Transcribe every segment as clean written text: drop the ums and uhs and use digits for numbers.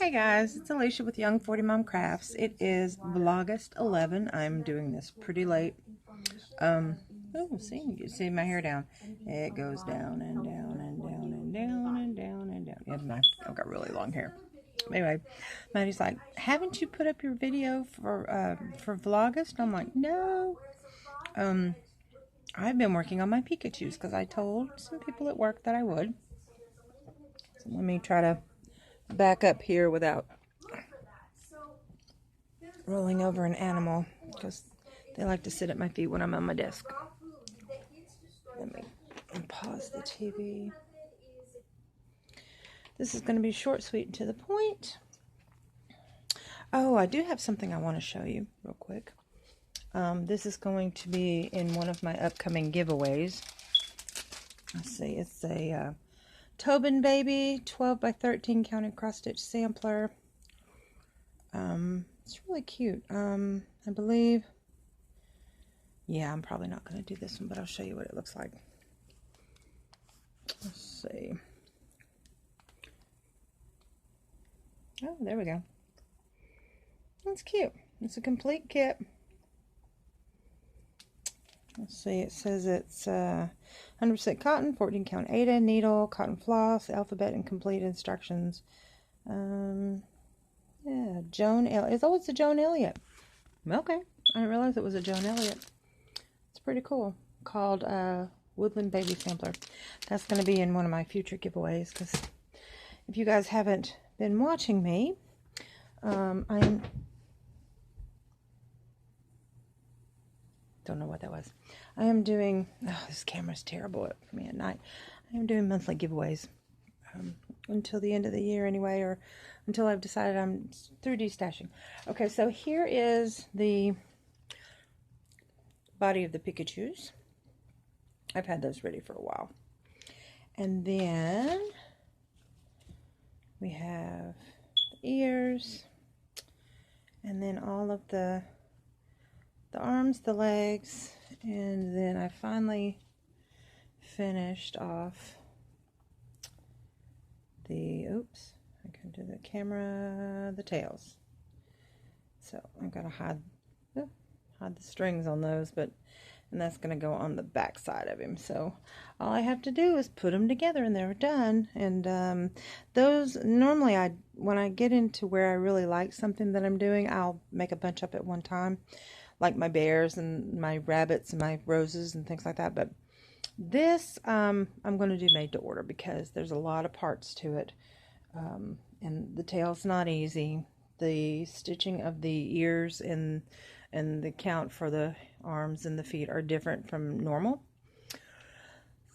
Hey guys, it's Alicia with Young 40 Mom Crafts. It is Vlogust 11. I'm doing this pretty late. See, you can see my hair down. It goes down and down and down and down and down and down. Yeah, I've got really long hair. Anyway, Maddie's like, haven't you put up your video for Vlogust? I'm like, no. I've been working on my Pikachus because I told some people at work that I would. So let me try to back up here without rolling over an animal because they like to sit at my feet when I'm on my desk. Let me pause the TV. This is going to be short, sweet, and to the point. Oh, I do have something I want to show you real quick. This is going to be in one of my upcoming giveaways. Let's see, it's a Tobin Baby 12 by 13 counted cross stitch sampler. It's really cute. I believe, yeah, I'm probably not going to do this one, but I'll show you what it looks like. Let's see. Oh, there we go. That's cute. It's a complete kit. Let's see, it says it's 100% cotton, 14 count Aida, needle, cotton floss, alphabet, and complete instructions. Yeah, Joan Elliott. Oh, it's a Joan Elliott. Okay, I didn't realize it was a Joan Elliott. It's pretty cool. Called Woodland Baby Sampler. That's going to be in one of my future giveaways, because if you guys haven't been watching me, don't know what that was. I am doing, oh, this camera's terrible for me at night. I am doing monthly giveaways until the end of the year anyway, or until I've decided I'm through destashing. Okay, so here is the body of the Pikachus. I've had those ready for a while. And then we have the ears, and then all of the arms, the legs, and then I finally finished off the, oops, I can do the camera, the tails. So I've got to hide the strings on those, and that's going to go on the back side of him. So all I have to do is put them together and they're done. And those, normally when I get into where I really like something that I'm doing, I'll make a bunch up at one time, like my bears and my rabbits and my roses and things like that. But this, I'm going to do made to order because there's a lot of parts to it. And the tail's not easy. The stitching of the ears and the count for the arms and the feet are different from normal.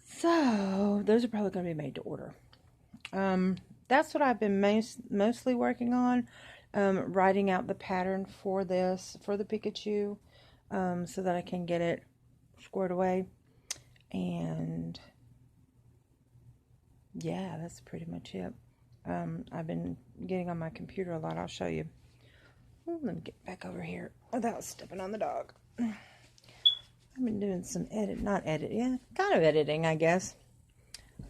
So those are probably going to be made to order. That's what I've been mostly working on. Writing out the pattern for this, for the Pikachu, so that I can get it squared away. And yeah, that's pretty much it. I've been getting on my computer a lot. I'll show you. Let me get back over here without stepping on the dog. I've been doing some kind of editing, I guess,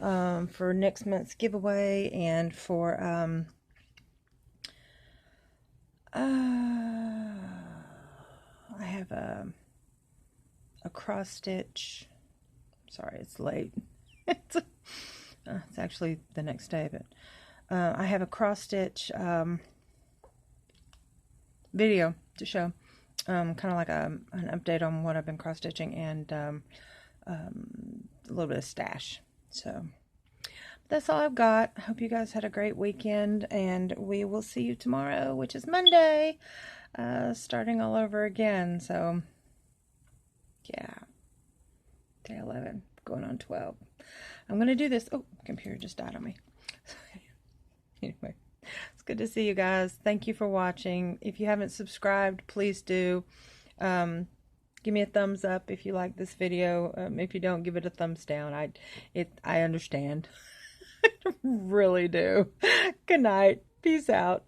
for next month's giveaway and for I have a cross stitch. Sorry, it's late. It's actually the next day, but I have a cross stitch video to show, kind of like an update on what I've been cross stitching, and a little bit of stash. So that's all I've got. I hope you guys had a great weekend, and we will see you tomorrow, which is Monday, starting all over again. So yeah, day 11 going on 12. I'm gonna do this. Oh, computer just died on me. Anyway, it's good to see you guys. Thank you for watching. If you haven't subscribed, please do. Give me a thumbs up if you like this video. If you don't, give it a thumbs down. I understand. I really do. Good night. Peace out.